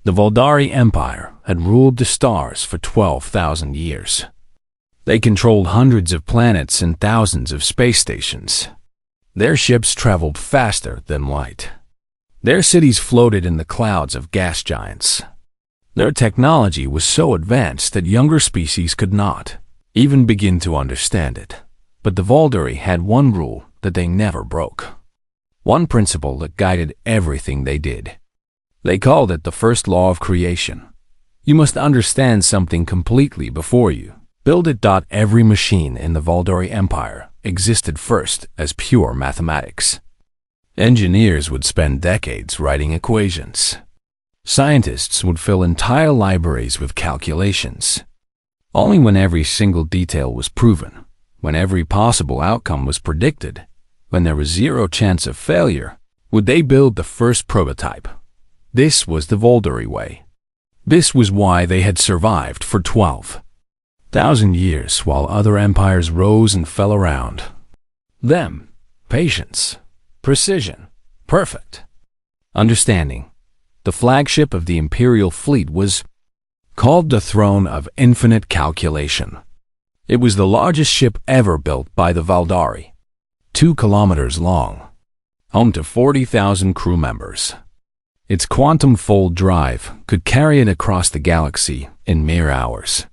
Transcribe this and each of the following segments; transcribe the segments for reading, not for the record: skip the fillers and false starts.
The Valdari Empire had ruled the stars for 12,000 years. They controlled hundreds of planets and thousands of space stations. Their ships traveled faster than light. Their cities floated in the clouds of gas giants. Their technology was so advanced that younger species could not even begin to understand it. But the Valdari had one rule that they never broke. One principle that guided everything they did. They called it the first law of creation. You must understand something completely before you build it. Every machine in the Valdari Empire existed first as pure mathematics. Engineers would spend decades writing equations. Scientists would fill entire libraries with calculations. Only when every single detail was proven, when every possible outcome was predicted, when there was zero chance of failure, would they build the first prototype. This was the Valdari way. This was why they had survived for 12,000 years while other empires rose and fell around them. Patience, precision, perfect understanding. The flagship of the Imperial fleet was called the Throne of Infinite Calculation. It was the largest ship ever built by the Valdari, 2 kilometers long, home to 40,000 crew members. Its quantum-fold drive could carry it across the galaxy in mere hours.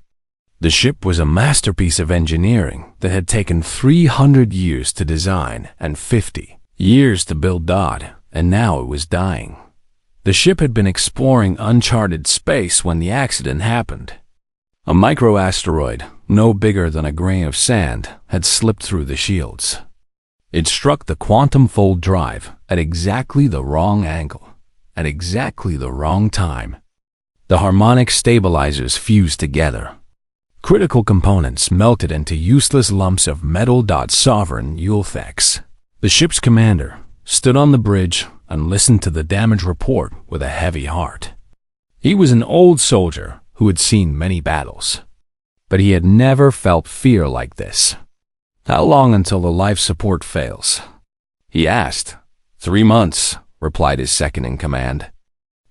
The ship was a masterpiece of engineering that had taken 300 years to design and 50 years to build, and now it was dying. The ship had been exploring uncharted space when the accident happened. A microasteroid, no bigger than a grain of sand, had slipped through the shields. It struck the quantum-fold drive at exactly the wrong angle, at exactly the wrong time. The harmonic stabilizers fused together. Critical components melted into useless lumps of metal. Sovereign Ulthex, the ship's commander, stood on the bridge and listened to the damage report with a heavy heart. He was an old soldier who had seen many battles, but he had never felt fear like this. How long until the life support fails? He asked. 3 months, replied his second-in-command.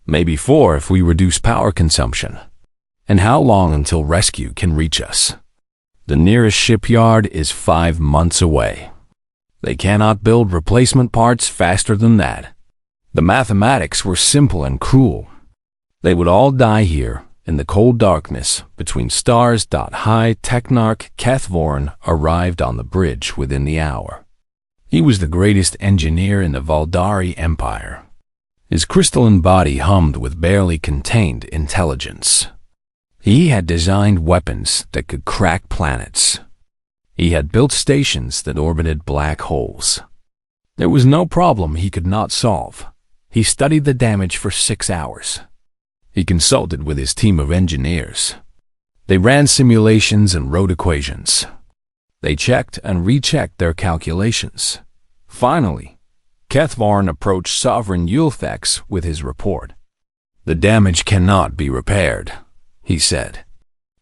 Maybe 4 if we reduce power consumption. And how long until rescue can reach us? The nearest shipyard is 5 months away. They cannot build replacement parts faster than that. The mathematics were simple and cruel. They would all die here in the cold darkness between stars. High Technarch Kethvorn arrived on the bridge within the hour. He was the greatest engineer in the Valdari Empire. His crystalline body hummed with barely contained intelligence. He had designed weapons that could crack planets. He had built stations that orbited black holes. There was no problem he could not solve. He studied the damage for 6 hours. He consulted with his team of engineers. They ran simulations and wrote equations. They checked and rechecked their calculations. Finally, Kethvarn approached Sovereign Ulthex with his report. "The damage cannot be repaired," he said.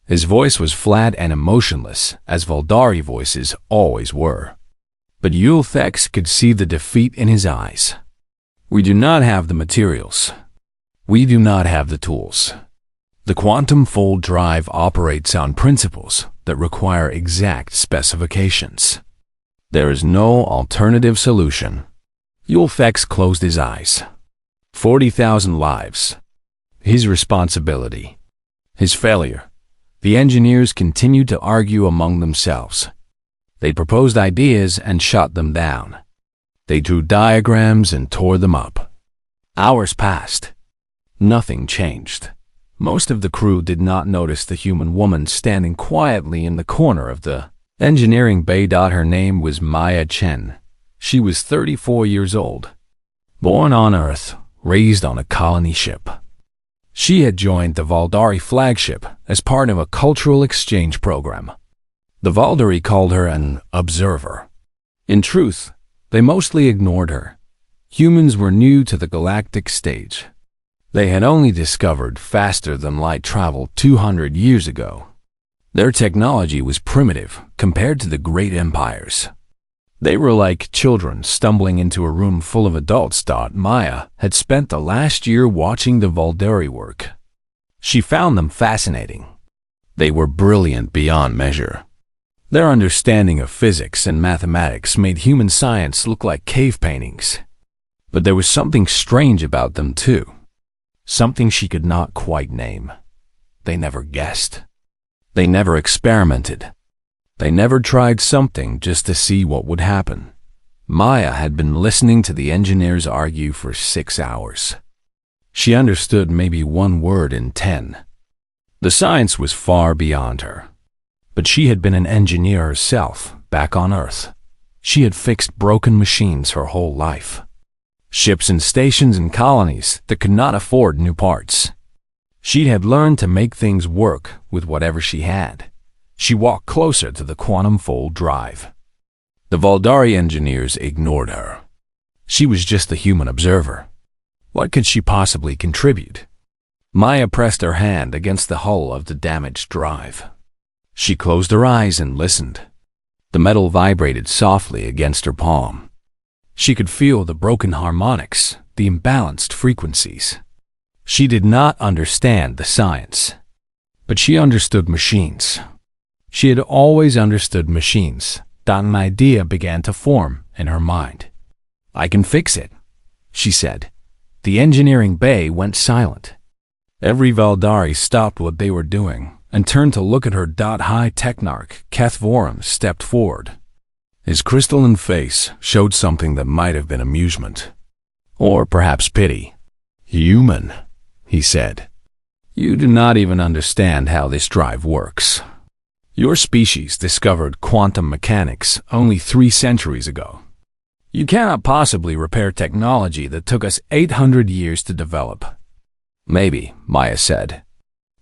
His voice was flat and emotionless, as Valdari voices always were. But Ulthex could see the defeat in his eyes. "We do not have the materials. We do not have the tools. The quantum fold drive operates on principles that require exact specifications. There is no alternative solution." Ulthex closed his eyes. 40,000 lives. His responsibility. His failure. The engineers continued to argue among themselves. They proposed ideas and shot them down. They drew diagrams and tore them up. Hours passed. Nothing changed. Most of the crew did not notice the human woman standing quietly in the corner of the engineering bay. Her name was Maya Chen. She was 34 years old. Born on Earth, raised on a colony ship. She had joined the Valdari flagship as part of a cultural exchange program. The Valdari called her an observer. In truth, they mostly ignored her. Humans were new to the galactic stage. They had only discovered faster-than-light travel 200 years ago. Their technology was primitive compared to the great empires. They were like children stumbling into a room full of adults. Maya had spent the last year watching the Valdari work. She found them fascinating. They were brilliant beyond measure. Their understanding of physics and mathematics made human science look like cave paintings. But there was something strange about them too. Something she could not quite name. They never guessed. They never experimented. They never tried something just to see what would happen. Maya had been listening to the engineers argue for 6 hours. She understood maybe one word in 10. The science was far beyond her. But she had been an engineer herself, back on Earth. She had fixed broken machines her whole life. Ships and stations and colonies that could not afford new parts. She had learned to make things work with whatever she had. She walked closer to the quantum fold drive. The Valdari engineers ignored her. She was just a human observer. What could she possibly contribute? Maya pressed her hand against the hull of the damaged drive. She closed her eyes and listened. The metal vibrated softly against her palm. She could feel the broken harmonics, the imbalanced frequencies. She did not understand the science, but she understood machines. She had always understood machines. An idea began to form in her mind. "I can fix it," she said. The engineering bay went silent. Every Valdari stopped what they were doing and turned to look at her. High Technarch Kethvoran stepped forward. His crystalline face showed something that might have been amusement, or perhaps pity. "Human," he said. "You do not even understand how this drive works. Your species discovered quantum mechanics only 3 centuries ago. You cannot possibly repair technology that took us 800 years to develop." "Maybe," Maya said.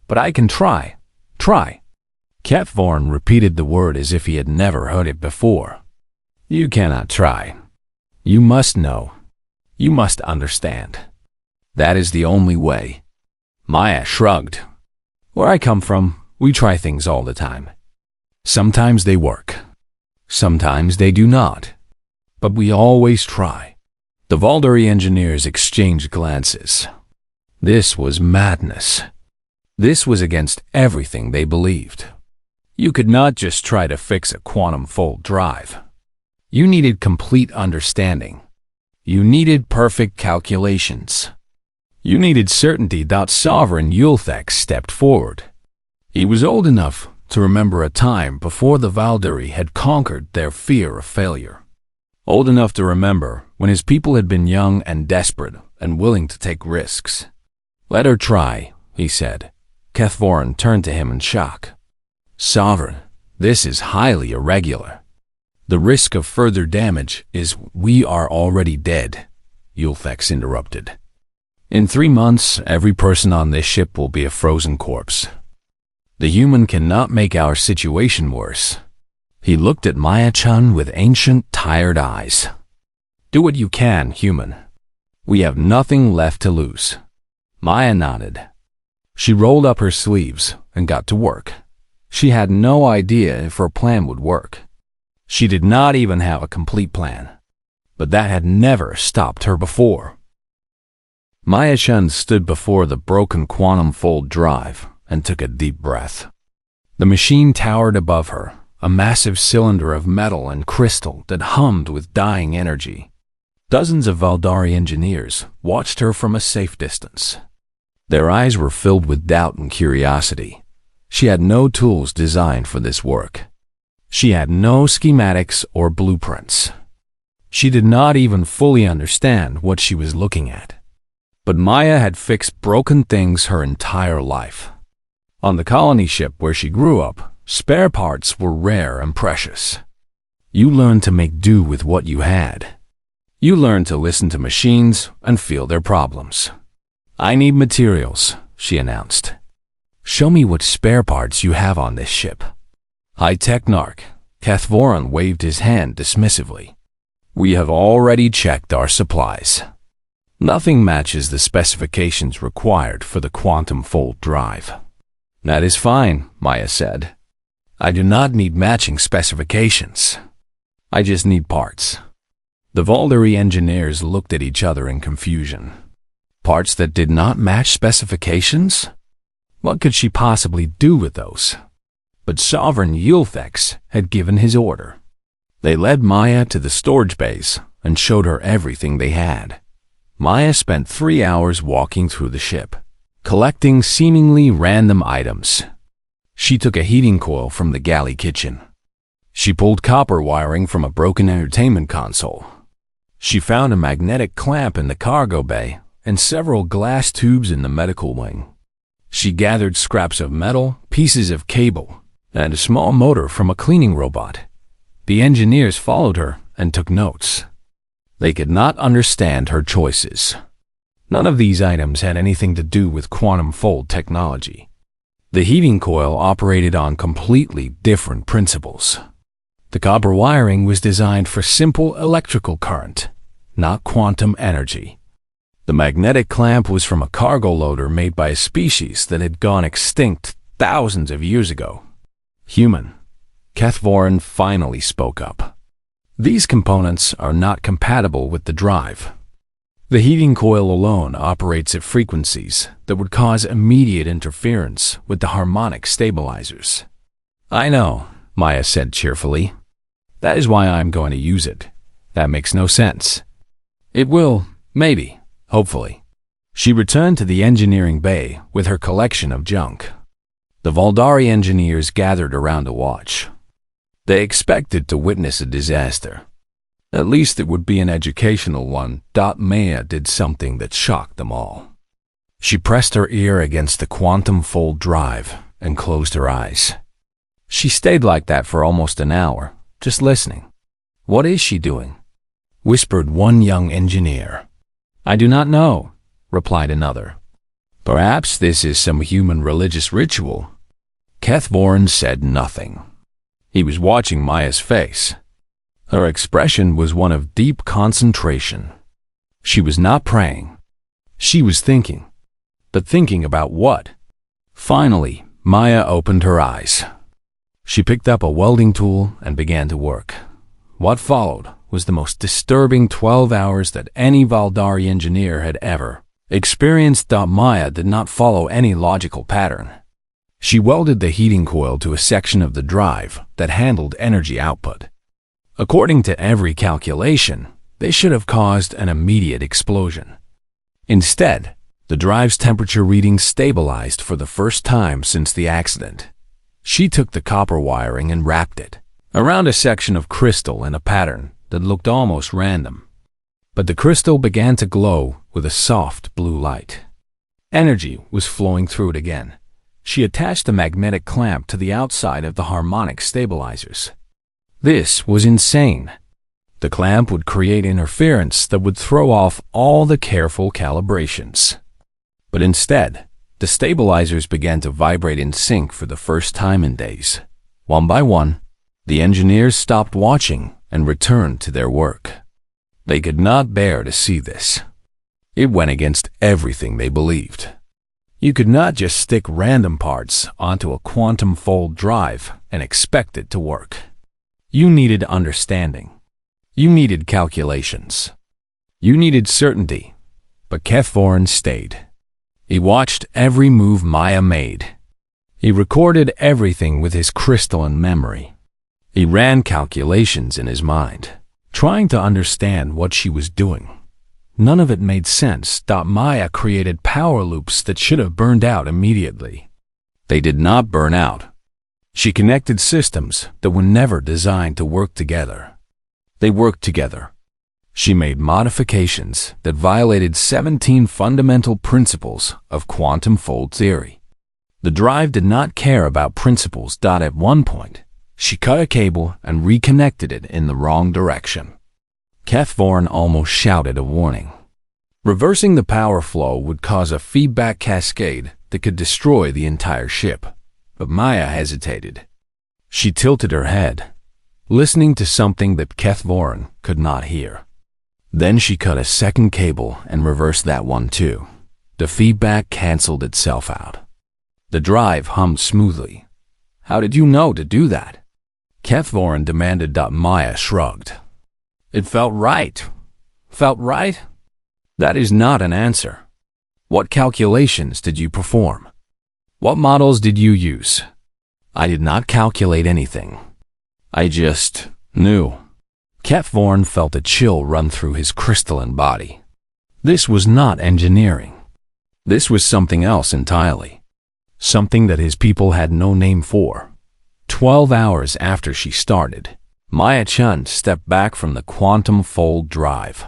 "But I can try. Try." Kethvoran repeated the word as if he had never heard it before. "You cannot try. You must know. You must understand. That is the only way." Maya shrugged. "Where I come from, we try things all the time. Sometimes they work. Sometimes they do not. But we always try." The Valdari engineers exchanged glances. This was madness. This was against everything they believed. You could not just try to fix a quantum fold drive. You needed complete understanding. You needed perfect calculations. You needed certainty. Sovereign Yulthek stepped forward. He was old enough to remember a time before the Valdari had conquered their fear of failure. Old enough to remember when his people had been young and desperate and willing to take risks. "Let her try," he said. Kethvoran turned to him in shock. "Sovereign, this is highly irregular. The risk of further damage is—" "We are already dead," Yulthex interrupted. "In 3 months, every person on this ship will be a frozen corpse. The human cannot make our situation worse." He looked at Maya-chan with ancient, tired eyes. "Do what you can, human. We have nothing left to lose." Maya nodded. She rolled up her sleeves and got to work. She had no idea if her plan would work. She did not even have a complete plan. But that had never stopped her before. Maya-chan stood before the broken quantum fold drive and took a deep breath. The machine towered above her, a massive cylinder of metal and crystal that hummed with dying energy. Dozens of Valdari engineers watched her from a safe distance. Their eyes were filled with doubt and curiosity. She had no tools designed for this work. She had no schematics or blueprints. She did not even fully understand what she was looking at. But Maya had fixed broken things her entire life. On the colony ship where she grew up, spare parts were rare and precious. You learned to make do with what you had. You learned to listen to machines and feel their problems. "I need materials," she announced. "Show me what spare parts you have on this ship." High Technarch Kethvoran waved his hand dismissively. "We have already checked our supplies. Nothing matches the specifications required for the quantum fold drive." "That is fine," Maya said. "I do not need matching specifications. I just need parts. The Valdari engineers looked at each other in confusion. Parts that did not match specifications? What could she possibly do with those? But Sovereign Yulthex had given his order. They led Maya to the storage bays and showed her everything they had. Maya spent 3 hours walking through the ship, collecting seemingly random items. She took a heating coil from the galley kitchen. She pulled copper wiring from a broken entertainment console. She found a magnetic clamp in the cargo bay and several glass tubes in the medical wing. She gathered scraps of metal, pieces of cable, and a small motor from a cleaning robot. The engineers followed her and took notes. They could not understand her choices. None of these items had anything to do with quantum fold technology. The heating coil operated on completely different principles. The copper wiring was designed for simple electrical current, not quantum energy. The magnetic clamp was from a cargo loader made by a species that had gone extinct thousands of years ago. Human. Kethvorin finally spoke up. These components are not compatible with the drive. The heating coil alone operates at frequencies that would cause immediate interference with the harmonic stabilizers. I know, Maya said cheerfully. That is why I'm going to use it. That makes no sense. It will, maybe, hopefully. She returned to the engineering bay with her collection of junk. The Valdari engineers gathered around to watch. They expected to witness a disaster. At least it would be an educational one. Maya did something that shocked them all. She pressed her ear against the quantum fold drive and closed her eyes. She stayed like that for almost an hour, just listening. What is she doing? Whispered one young engineer. I do not know, replied another. Perhaps this is some human religious ritual. Kethvorin said nothing. He was watching Maya's face. Her expression was one of deep concentration. She was not praying. She was thinking. But thinking about what? Finally, Maya opened her eyes. She picked up a welding tool and began to work. What followed was the most disturbing 12 hours that any Valdari engineer had ever experienced. Maya did not follow any logical pattern. She welded the heating coil to a section of the drive that handled energy output. According to every calculation, they should have caused an immediate explosion. Instead, the drive's temperature reading stabilized for the first time since the accident. She took the copper wiring and wrapped it around a section of crystal in a pattern that looked almost random. But the crystal began to glow with a soft blue light. Energy was flowing through it again. She attached a magnetic clamp to the outside of the harmonic stabilizers. This was insane. The clamp would create interference that would throw off all the careful calibrations. But instead, the stabilizers began to vibrate in sync for the first time in days. One by one, the engineers stopped watching and returned to their work. They could not bear to see this. It went against everything they believed. You could not just stick random parts onto a quantum fold drive and expect it to work. You needed understanding. You needed calculations. You needed certainty. But Kethvorin stayed. He watched every move Maya made. He recorded everything with his crystalline memory. He ran calculations in his mind, trying to understand what she was doing. None of it made sense. Maya created power loops that should have burned out immediately. They did not burn out. She connected systems that were never designed to work together. They worked together. She made modifications that violated 17 fundamental principles of quantum fold theory. The drive did not care about principles. At one point, she cut a cable and reconnected it in the wrong direction. Kethvorin almost shouted a warning. Reversing the power flow would cause a feedback cascade that could destroy the entire ship. But Maya hesitated. She tilted her head, listening to something that Kethvorin could not hear. Then she cut a second cable and reversed that one too. The feedback canceled itself out. The drive hummed smoothly. How did you know to do that? Kethvorin demanded. Maya shrugged. It felt right. Felt right? That is not an answer. What calculations did you perform? What models did you use? I did not calculate anything. I just knew. Kethvorin felt a chill run through his crystalline body. This was not engineering. This was something else entirely. Something that his people had no name for. 12 hours after she started, Maya Chun stepped back from the quantum fold drive.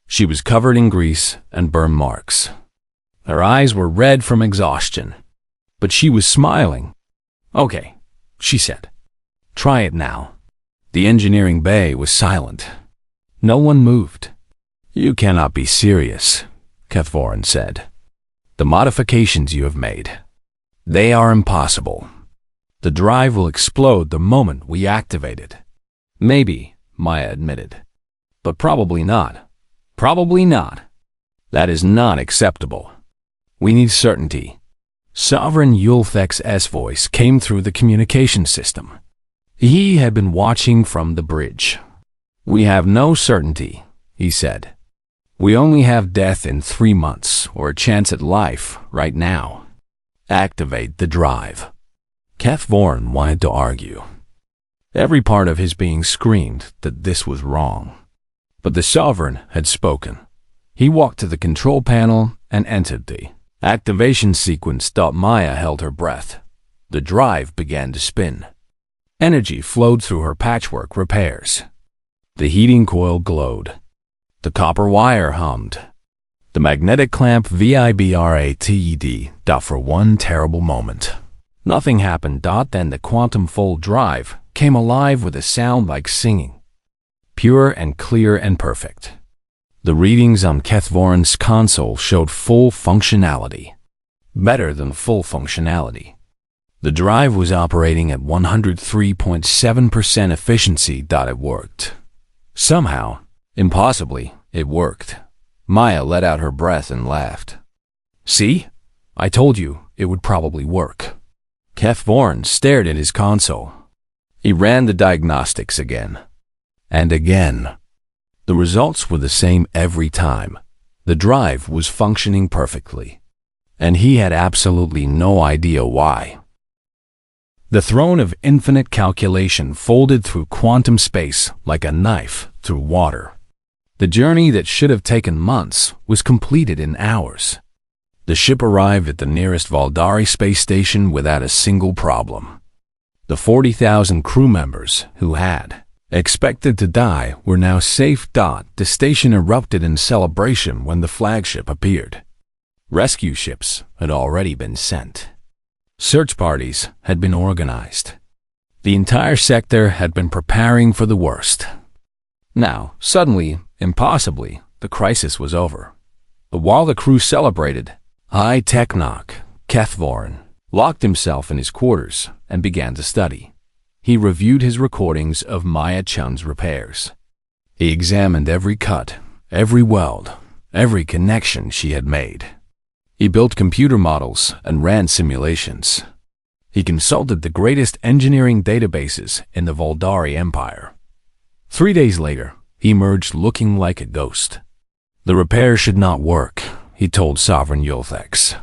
She was covered in grease and burn marks. Her eyes were red from exhaustion, but she was smiling. Okay, she said. Try it now. The engineering bay was silent. No one moved. You cannot be serious, Kethvorin said. The modifications you have made, they are impossible. The drive will explode the moment we activate it. Maybe, Maya admitted. But probably not. Probably not. That is not acceptable. We need certainty. Sovereign Yulthex's voice came through the communication system. He had been watching from the bridge. We have no certainty, he said. We only have death in 3 months or a chance at life right now. Activate the drive. Kethvorin wanted to argue. Every part of his being screamed that this was wrong. But the Sovereign had spoken. He walked to the control panel and entered the activation sequence. Maya held her breath. The drive began to spin. Energy flowed through her patchwork repairs. The heating coil glowed. The copper wire hummed. The magnetic clamp vibrated. For one terrible moment, nothing happened. Then the quantum fold drive came alive with a sound like singing. Pure and clear and perfect. The readings on Kethvorin's console showed full functionality. Better than full functionality. The drive was operating at 103.7% efficiency. It worked. Somehow, impossibly, it worked. Maya let out her breath and laughed. See? I told you it would probably work. Kethvorin stared at his console. He ran the diagnostics again. And again. The results were the same every time. The drive was functioning perfectly. And he had absolutely no idea why. The throne of infinite calculation folded through quantum space like a knife through water. The journey that should have taken months was completed in hours. The ship arrived at the nearest Valdari space station without a single problem. The 40,000 crew members who had expected to die were now safe. The station erupted in celebration when the flagship appeared. Rescue ships had already been sent. Search parties had been organized. The entire sector had been preparing for the worst. Now, suddenly, impossibly, the crisis was over. But while the crew celebrated, High Technoc, Kethvorin, locked himself in his quarters and began to study. He reviewed his recordings of Maya Chun's repairs. He examined every cut, every weld, every connection she had made. He built computer models and ran simulations. He consulted the greatest engineering databases in the Valdari Empire. 3 days later, he emerged looking like a ghost. The repair should not work, he told Sovereign Yulthex.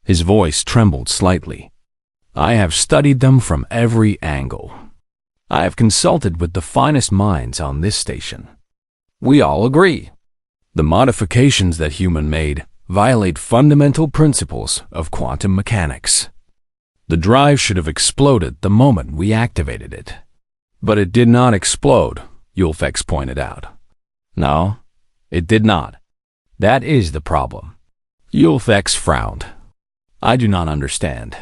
His voice trembled slightly. I have studied them from every angle. I have consulted with the finest minds on this station. We all agree. The modifications that human made violate fundamental principles of quantum mechanics. The drive should have exploded the moment we activated it. But it did not explode, Yulthex pointed out. No, it did not. That is the problem. Yulthex frowned. I do not understand.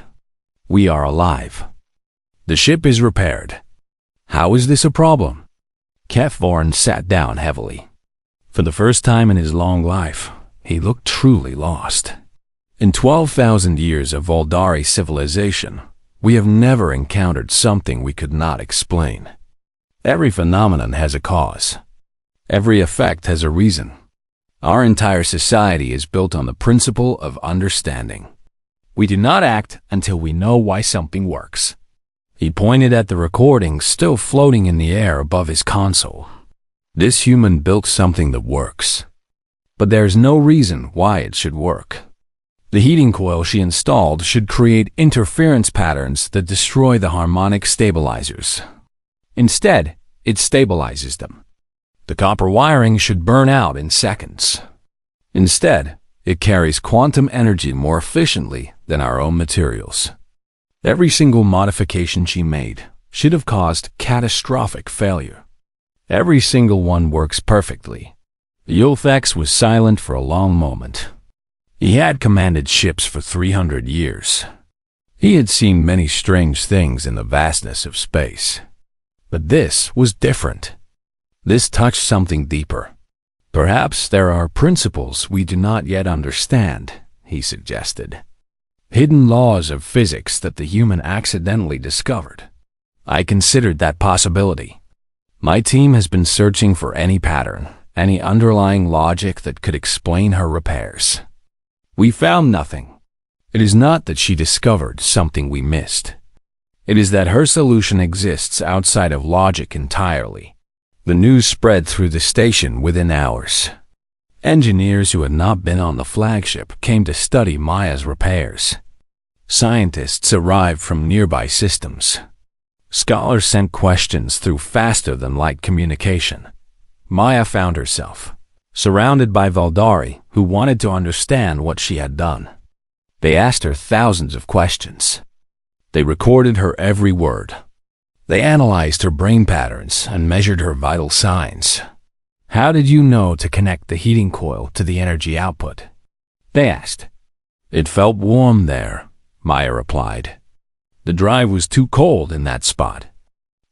We are alive. The ship is repaired. How is this a problem? Kethvorin sat down heavily. For the first time in his long life, he looked truly lost. In 12,000 years of Valdari civilization, we have never encountered something we could not explain. Every phenomenon has a cause. Every effect has a reason. Our entire society is built on the principle of understanding. We do not act until we know why something works. He pointed at the recording still floating in the air above his console. This human built something that works. But there's no reason why it should work. The heating coil she installed should create interference patterns that destroy the harmonic stabilizers. Instead, it stabilizes them. The copper wiring should burn out in seconds. Instead, it carries quantum energy more efficiently than our own materials. Every single modification she made should have caused catastrophic failure. Every single one works perfectly. The Ulthex was silent for a long moment. He had commanded ships for 300 years. He had seen many strange things in the vastness of space. But this was different. This touched something deeper. Perhaps there are principles we do not yet understand, he suggested. Hidden laws of physics that the human accidentally discovered. I considered that possibility. My team has been searching for any pattern, any underlying logic that could explain her repairs. We found nothing. It is not that she discovered something we missed. It is that her solution exists outside of logic entirely. The news spread through the station within hours. Engineers who had not been on the flagship came to study Maya's repairs. Scientists arrived from nearby systems. Scholars sent questions through faster-than-light communication. Maya found herself surrounded by Valdari who wanted to understand what she had done. They asked her thousands of questions. They recorded her every word. They analyzed her brain patterns and measured her vital signs. How did you know to connect the heating coil to the energy output? They asked. It felt warm there, Maya replied. The drive was too cold in that spot.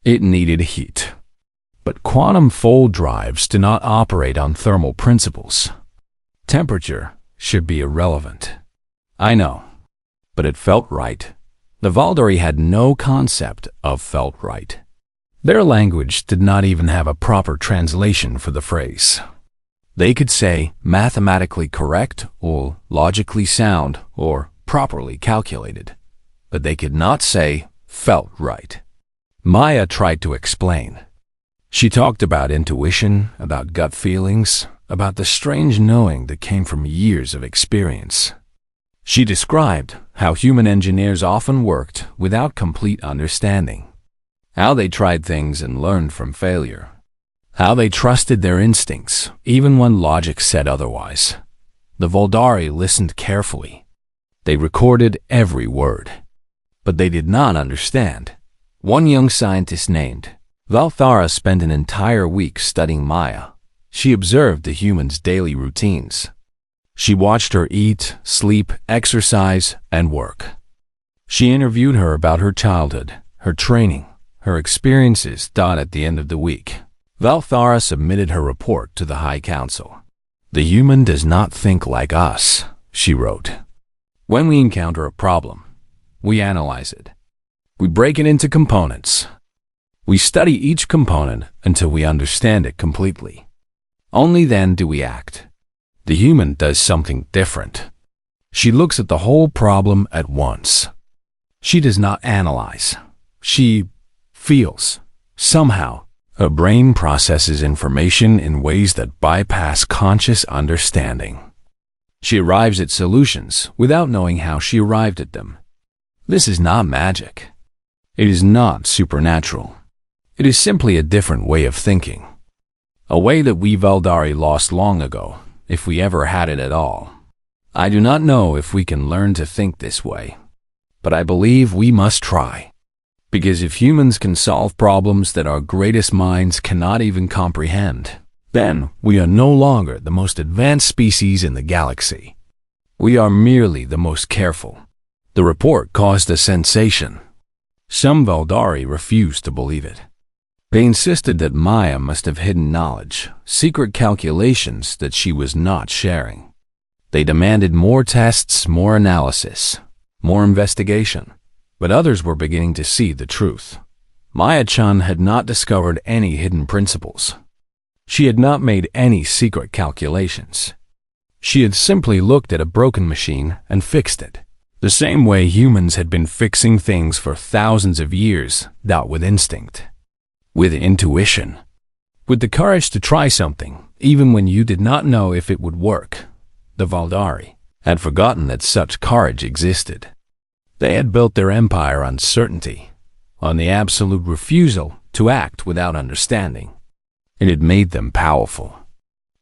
It needed heat. But quantum fold drives do not operate on thermal principles. Temperature should be irrelevant. I know, but it felt right. The Valdari had no concept of felt right. Their language did not even have a proper translation for the phrase. They could say mathematically correct or logically sound or properly calculated, but they could not say felt right. Maya tried to explain. She talked about intuition, about gut feelings, about the strange knowing that came from years of experience. She described how human engineers often worked without complete understanding. How they tried things and learned from failure. How they trusted their instincts, even when logic said otherwise. The Valdari listened carefully. They recorded every word. But they did not understand. One young scientist named Valthara spent an entire week studying Maya. She observed the human's daily routines. She watched her eat, sleep, exercise, and work. She interviewed her about her childhood, her training, her experiences. At the end of the week, Valthara submitted her report to the High Council. The human does not think like us, she wrote. When we encounter a problem, we analyze it. We break it into components. We study each component until we understand it completely. Only then do we act. The human does something different. She looks at the whole problem at once. She does not analyze. She feels. Somehow, her brain processes information in ways that bypass conscious understanding. She arrives at solutions without knowing how she arrived at them. This is not magic. It is not supernatural. It is simply a different way of thinking. A way that we Valdari lost long ago, if we ever had it at all. I do not know if we can learn to think this way, but I believe we must try. Because if humans can solve problems that our greatest minds cannot even comprehend, then we are no longer the most advanced species in the galaxy. We are merely the most careful. The report caused a sensation. Some Valdari refused to believe it. They insisted that Maya must have hidden knowledge, secret calculations that she was not sharing. They demanded more tests, more analysis, more investigation. But others were beginning to see the truth. Maya-chan had not discovered any hidden principles. She had not made any secret calculations. She had simply looked at a broken machine and fixed it. The same way humans had been fixing things for thousands of years, that with instinct, with intuition, with the courage to try something, even when you did not know if it would work. The Valdari had forgotten that such courage existed. They had built their empire on certainty, on the absolute refusal to act without understanding. It had made them powerful.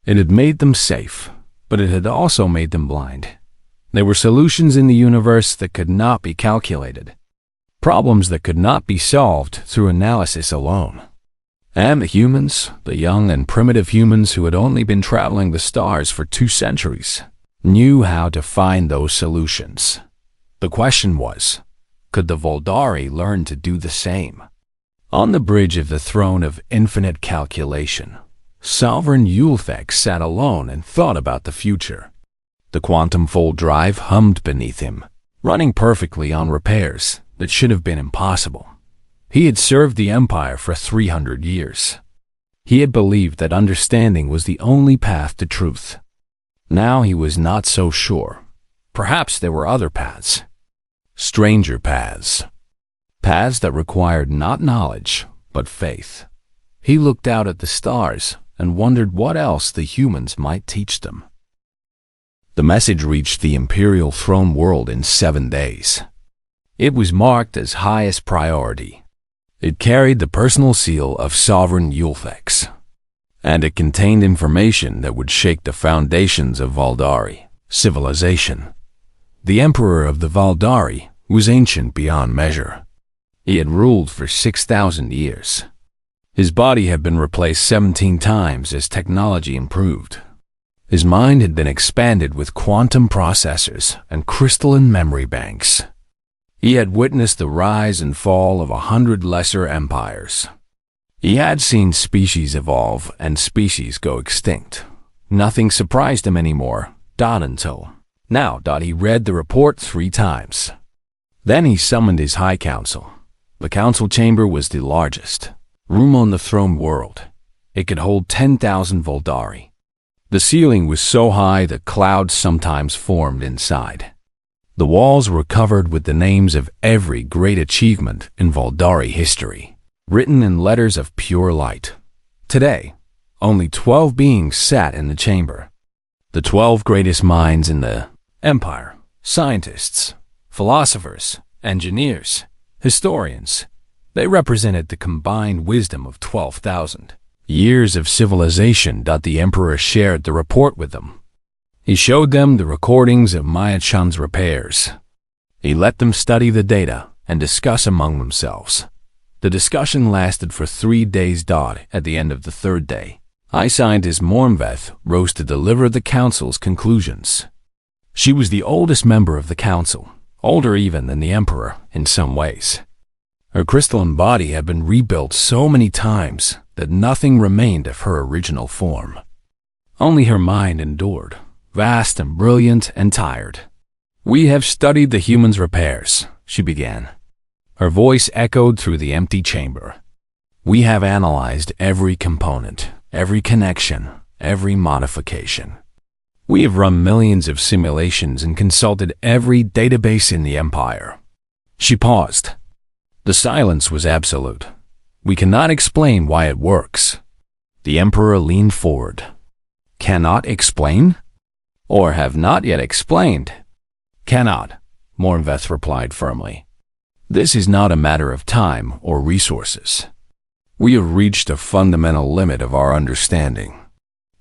It had made them safe, but it had also made them blind. There were solutions in the universe that could not be calculated, problems that could not be solved through analysis alone. And the humans, the young and primitive humans who had only been traveling the stars for 2 centuries, knew how to find those solutions. The question was, could the Voldari learn to do the same? On the bridge of the throne of infinite calculation, Sovereign Yulthek sat alone and thought about the future. The quantum fold drive hummed beneath him, running perfectly on repairs that should have been impossible. He had served the Empire for 300 years. He had believed that understanding was the only path to truth. Now he was not so sure. Perhaps there were other paths. Stranger paths. Paths that required not knowledge, but faith. He looked out at the stars and wondered what else the humans might teach them. The message reached the Imperial Throne World in 7 days. It was marked as highest priority. It carried the personal seal of Sovereign Yulthek, and it contained information that would shake the foundations of Valdari civilization. The Emperor of the Valdari was ancient beyond measure. He had ruled for 6,000 years. His body had been replaced 17 times as technology improved. His mind had been expanded with quantum processors and crystalline memory banks. He had witnessed the rise and fall of 100 lesser empires. He had seen species evolve and species go extinct. Nothing surprised him anymore, until now. He read the report 3 times. Then he summoned his High Council. The council chamber was the largest room on the throne world. It could hold 10,000 Voldari. The ceiling was so high that clouds sometimes formed inside. The walls were covered with the names of every great achievement in Voldari history, written in letters of pure light. Today, only 12 beings sat in the chamber. The 12 greatest minds in the Empire: scientists, philosophers, engineers, historians. They represented the combined wisdom of 12,000 years of civilization. The Emperor shared the report with them. He showed them the recordings of Maya-chan's repairs. He let them study the data and discuss among themselves. The discussion lasted for 3 days. At the end of the 3rd day, High Scientist Mormveth rose to deliver the council's conclusions. She was the oldest member of the council, older even than the Emperor in some ways. Her crystalline body had been rebuilt so many times that nothing remained of her original form. Only her mind endured, vast and brilliant and tired. "We have studied the humans' repairs," she began. Her voice echoed through the empty chamber. "We have analyzed every component, every connection, every modification. We have run millions of simulations and consulted every database in the Empire." She paused. The silence was absolute. "We cannot explain why it works." The Emperor leaned forward. "Cannot explain? Or have not yet explained?" "Cannot," Mormveth replied firmly. "This is not a matter of time or resources. We have reached a fundamental limit of our understanding.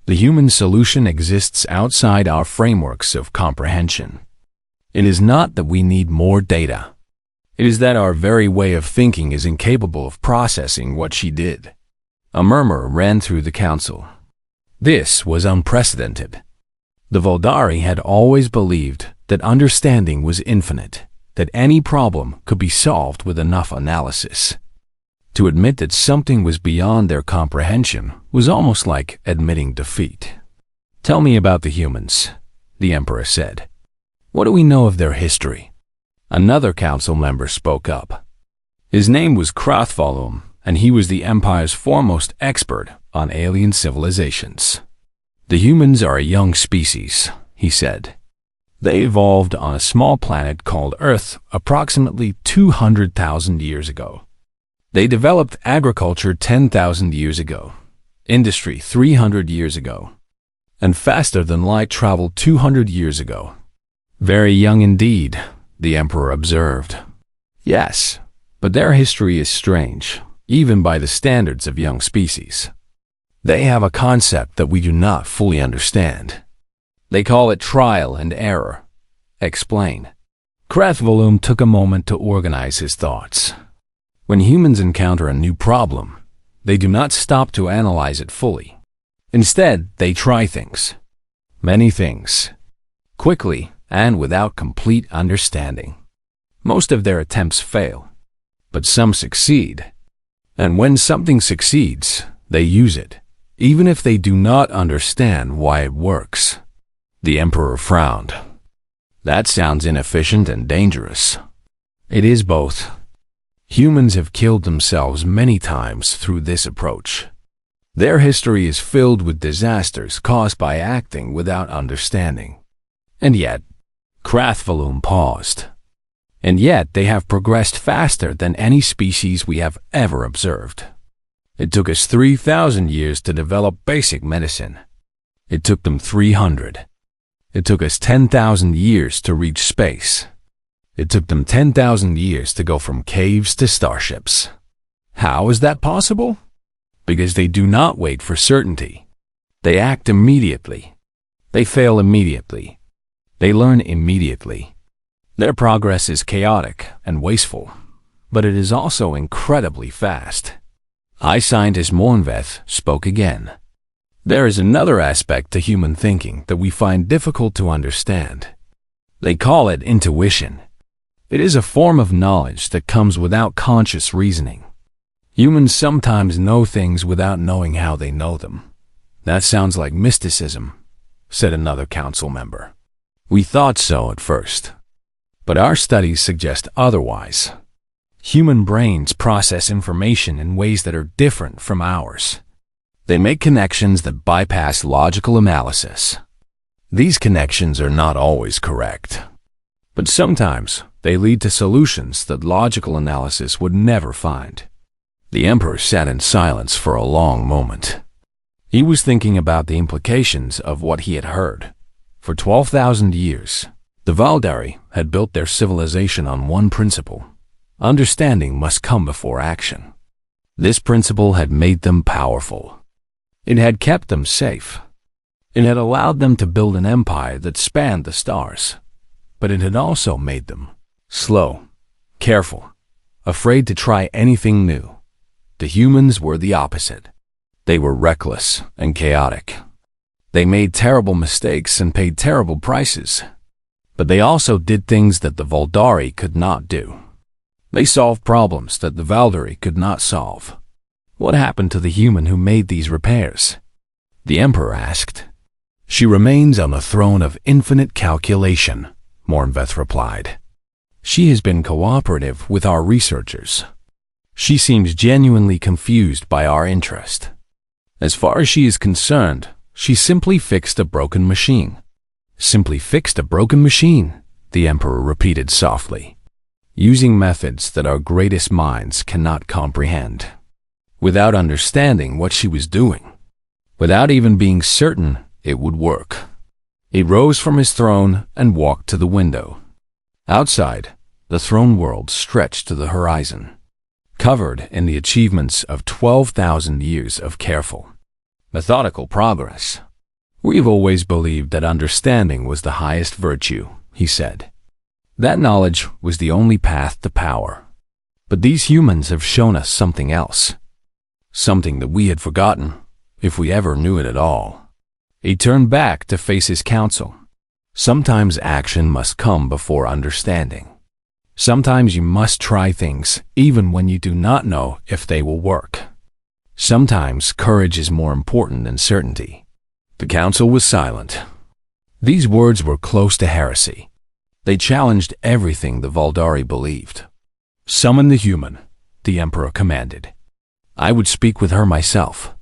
The human solution exists outside our frameworks of comprehension. It is not that we need more data. It is that our very way of thinking is incapable of processing what she did." A murmur ran through the council. This was unprecedented. The Voldari had always believed that understanding was infinite, that any problem could be solved with enough analysis. To admit that something was beyond their comprehension was almost like admitting defeat. "Tell me about the humans," the Emperor said. "What do we know of their history?" Another council member spoke up. His name was Krathvalum, and he was the Empire's foremost expert on alien civilizations. "The humans are a young species," he said. They evolved on a small planet called Earth approximately 200,000 years ago. They developed agriculture 10,000 years ago, industry 300 years ago, and faster than light travel 200 years ago. Very young indeed, the Emperor observed. Yes, but their history is strange, even by the standards of young species. They have a concept that we do not fully understand. They call it trial and error. Explain. Krathvolum took a moment to organize his thoughts. When humans encounter a new problem, they do not stop to analyze it fully. Instead, they try things. Many things. Quickly and without complete understanding. Most of their attempts fail, but some succeed. And when something succeeds, they use it, even if they do not understand why it works. The Emperor frowned. That sounds inefficient and dangerous. It is both. Humans have killed themselves many times through this approach. Their history is filled with disasters caused by acting without understanding. And yet, Krathvolum paused. And yet they have progressed faster than any species we have ever observed. It took us 3,000 years to develop basic medicine. It took them 300. It took us 10,000 years to reach space. It took them 10,000 years to go from caves to starships. How is that possible? Because they do not wait for certainty. They act immediately. They fail immediately. They learn immediately. Their progress is chaotic and wasteful, but it is also incredibly fast. High Scientist Mornveth spoke again. There is another aspect to human thinking that we find difficult to understand. They call it intuition. It is a form of knowledge that comes without conscious reasoning. Humans sometimes know things without knowing how they know them. That sounds like mysticism, said another council member. We thought so at first, but our studies suggest otherwise. Human brains process information in ways that are different from ours. They make connections that bypass logical analysis. These connections are not always correct, but sometimes they lead to solutions that logical analysis would never find. The Emperor sat in silence for a long moment. He was thinking about the implications of what he had heard. For 12,000 years, the Valdari had built their civilization on one principle. Understanding must come before action. This principle had made them powerful. It had kept them safe. It had allowed them to build an empire that spanned the stars. But it had also made them slow, careful, afraid to try anything new. The humans were the opposite. They were reckless and chaotic. They made terrible mistakes and paid terrible prices. But they also did things that the Valdari could not do. They solved problems that the Valdari could not solve. What happened to the human who made these repairs? The Emperor asked. She remains on the throne of infinite calculation, Mornveth replied. She has been cooperative with our researchers. She seems genuinely confused by our interest. As far as she is concerned, she simply fixed a broken machine. Simply fixed a broken machine, the Emperor repeated softly, using methods that our greatest minds cannot comprehend. Without understanding what she was doing, without even being certain it would work. He rose from his throne and walked to the window. Outside, the throne world stretched to the horizon, covered in the achievements of 12,000 years of careful, methodical progress. We've always believed that understanding was the highest virtue, he said. That knowledge was the only path to power. But these humans have shown us something else. Something that we had forgotten, if we ever knew it at all. He turned back to face his council. Sometimes action must come before understanding. Sometimes you must try things even when you do not know if they will work. Sometimes courage is more important than certainty. The council was silent. These words were close to heresy. They challenged everything the Valdari believed. Summon the human, the Emperor commanded. I would speak with her myself.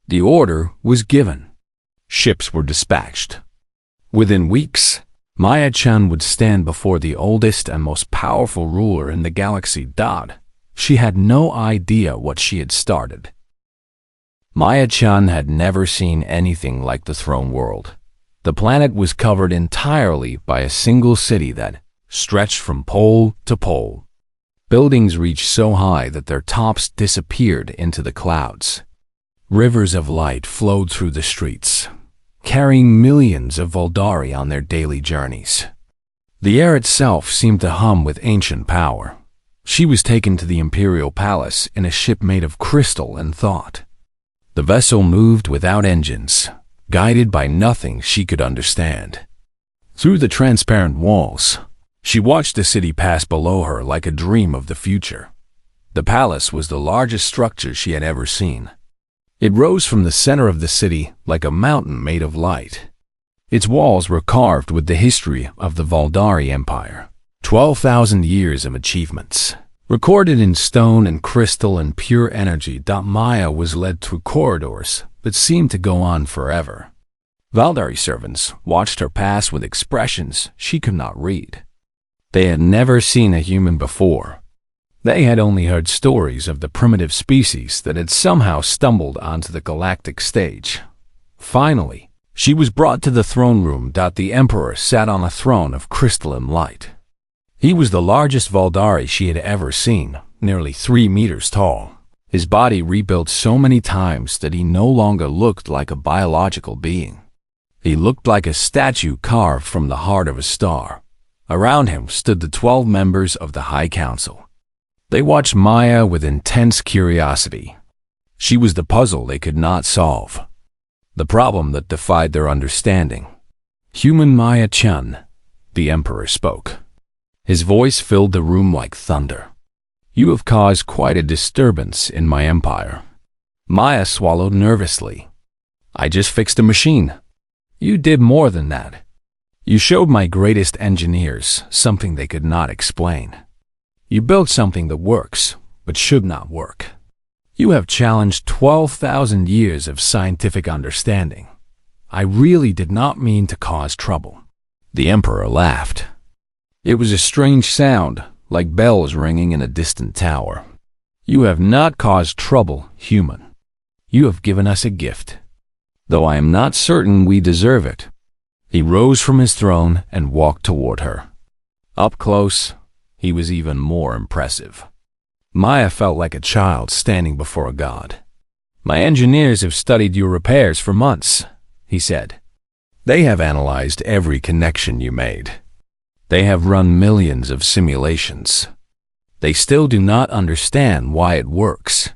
The order was given. Ships were dispatched. Within weeks, Maya-chan would stand before the oldest and most powerful ruler in the galaxy. She had no idea what she had started. Maya-chan had never seen anything like the throne world. The planet was covered entirely by a single city that stretched from pole to pole. Buildings reached so high that their tops disappeared into the clouds. Rivers of light flowed through the streets, carrying millions of Voldari on their daily journeys. The air itself seemed to hum with ancient power. She was taken to the Imperial Palace in a ship made of crystal and thought. The vessel moved without engines, guided by nothing she could understand. Through the transparent walls, she watched the city pass below her like a dream of the future. The palace was the largest structure she had ever seen. It rose from the center of the city like a mountain made of light. Its walls were carved with the history of the Voldari Empire. 12,000 years of achievements, recorded in stone and crystal and pure energy. Maya was led through corridors that seemed to go on forever. Voldari servants watched her pass with expressions she could not read. They had never seen a human before. They had only heard stories of the primitive species that had somehow stumbled onto the galactic stage. Finally, she was brought to the throne room. The Emperor sat on a throne of crystalline light. He was the largest Voldari she had ever seen, nearly 3 meters tall. His body rebuilt so many times that he no longer looked like a biological being. He looked like a statue carved from the heart of a star. Around him stood the 12 members of the High Council. They watched Maya with intense curiosity. She was the puzzle they could not solve, the problem that defied their understanding. "Human Maya-chan," the Emperor spoke. His voice filled the room like thunder. "You have caused quite a disturbance in my empire." Maya swallowed nervously. "I just fixed a machine." "You did more than that. You showed my greatest engineers something they could not explain. You built something that works, but should not work. You have challenged 12,000 years of scientific understanding. I really did not mean to cause trouble." The Emperor laughed. It was a strange sound, like bells ringing in a distant tower. "You have not caused trouble, human. You have given us a gift, though I am not certain we deserve it." He rose from his throne and walked toward her. Up close, he was even more impressive. Maya felt like a child standing before a god. "My engineers have studied your repairs for months," he said. "They have analyzed every connection you made. They have run millions of simulations. They still do not understand why it works."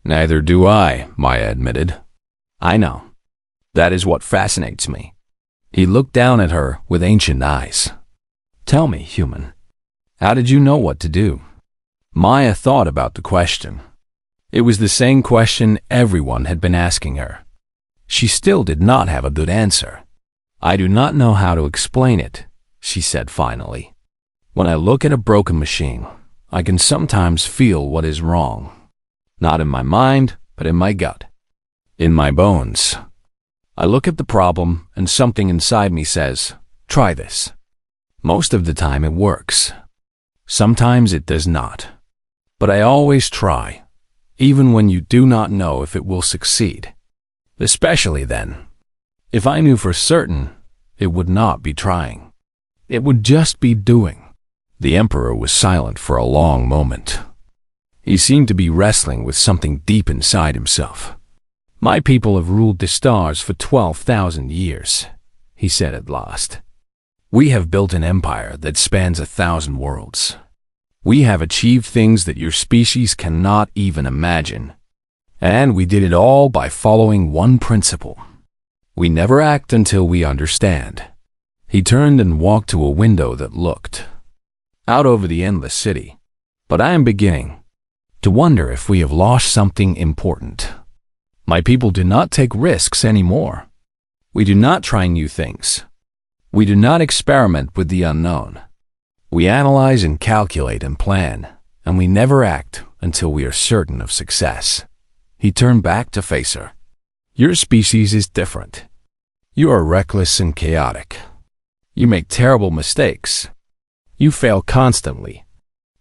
"Neither do I," Maya admitted. "I know. That is what fascinates me." He looked down at her with ancient eyes. "Tell me, human, how did you know what to do?" Maya thought about the question. It was the same question everyone had been asking her. She still did not have a good answer. "I do not know how to explain it," she said finally. "When I look at a broken machine, I can sometimes feel what is wrong. Not in my mind, but in my gut, in my bones. I look at the problem and something inside me says, 'Try this.' Most of the time it works. Sometimes it does not. But I always try, even when you do not know if it will succeed. Especially then. If I knew for certain, it would not be trying. It would just be doing." The Emperor was silent for a long moment. He seemed to be wrestling with something deep inside himself. "My people have ruled the stars for 12,000 years, he said at last. "We have built an empire that spans 1,000 worlds. We have achieved things that your species cannot even imagine. And we did it all by following one principle. We never act until we understand." He turned and walked to a window that looked out over the endless city. "But I am beginning to wonder if we have lost something important. My people do not take risks anymore. We do not try new things. We do not experiment with the unknown. We analyze and calculate and plan, and we never act until we are certain of success." He turned back to face her. "Your species is different. You are reckless and chaotic. You make terrible mistakes. You fail constantly.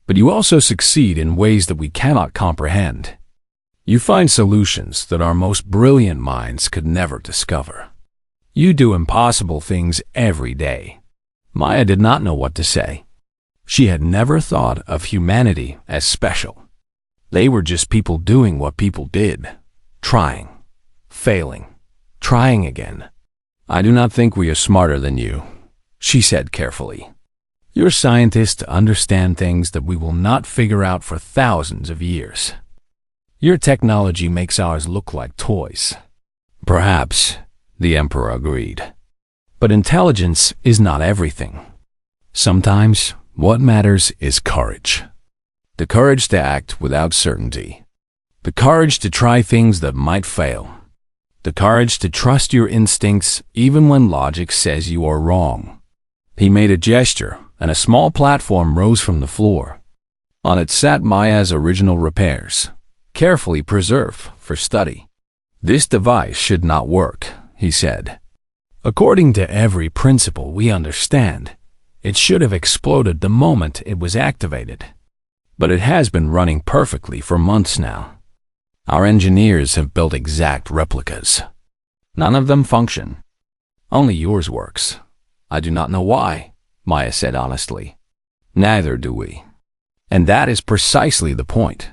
But you also succeed in ways that we cannot comprehend. You find solutions that our most brilliant minds could never discover. You do impossible things every day. Maya did not know what to say. She had never thought of humanity as special. They were just people doing what people did, trying, failing, trying again. I do not think we are smarter than you, she said carefully. You're scientists to understand things that we will not figure out for thousands of years. Your technology makes ours look like toys. Perhaps, the Emperor agreed. But intelligence is not everything. Sometimes, what matters is courage. The courage to act without certainty. The courage to try things that might fail. The courage to trust your instincts even when logic says you are wrong. He made a gesture, and a small platform rose from the floor. On it sat Maya's original repairs, carefully preserved for study. This device should not work, he said. According to every principle we understand, it should have exploded the moment it was activated. But it has been running perfectly for months now. Our engineers have built exact replicas. None of them function. Only yours works. I do not know why, Maya said honestly. Neither do we. And that is precisely the point.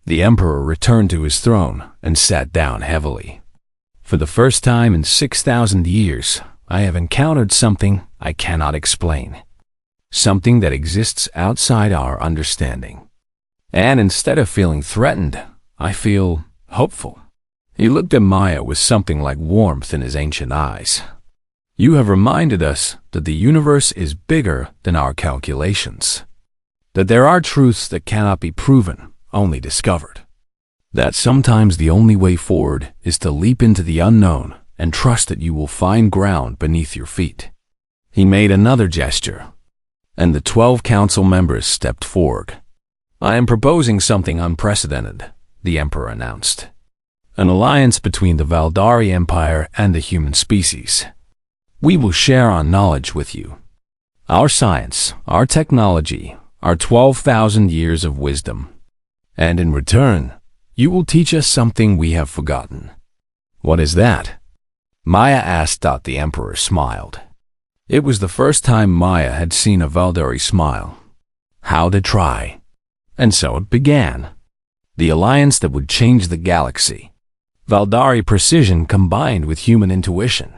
The Emperor returned to his throne and sat down heavily. For the first time in 6,000 years, I have encountered something I cannot explain. Something that exists outside our understanding. And instead of feeling threatened, I feel hopeful. He looked at Maya with something like warmth in his ancient eyes. You have reminded us that the universe is bigger than our calculations. That there are truths that cannot be proven, only discovered. That sometimes the only way forward is to leap into the unknown and trust that you will find ground beneath your feet. He made another gesture, and the 12 council members stepped forward. I am proposing something unprecedented, the Emperor announced. An alliance between the Valdari Empire and the human species. We will share our knowledge with you. Our science, our technology, our 12,000 years of wisdom. And in return, you will teach us something we have forgotten. What is that? Maya asked. The Emperor smiled. It was the first time Maya had seen a Valdari smile. How to try. And so it began. The alliance that would change the galaxy. Valdari precision combined with human intuition.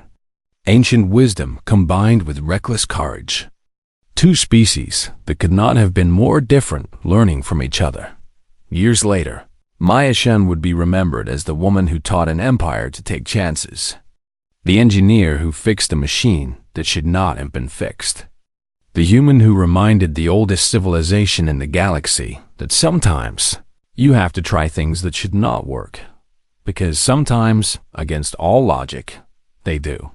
Ancient wisdom combined with reckless courage. Two species that could not have been more different learning from each other. Years later, Maya Shen would be remembered as the woman who taught an empire to take chances. The engineer who fixed a machine that should not have been fixed. The human who reminded the oldest civilization in the galaxy that sometimes you have to try things that should not work. Because sometimes, against all logic, they do.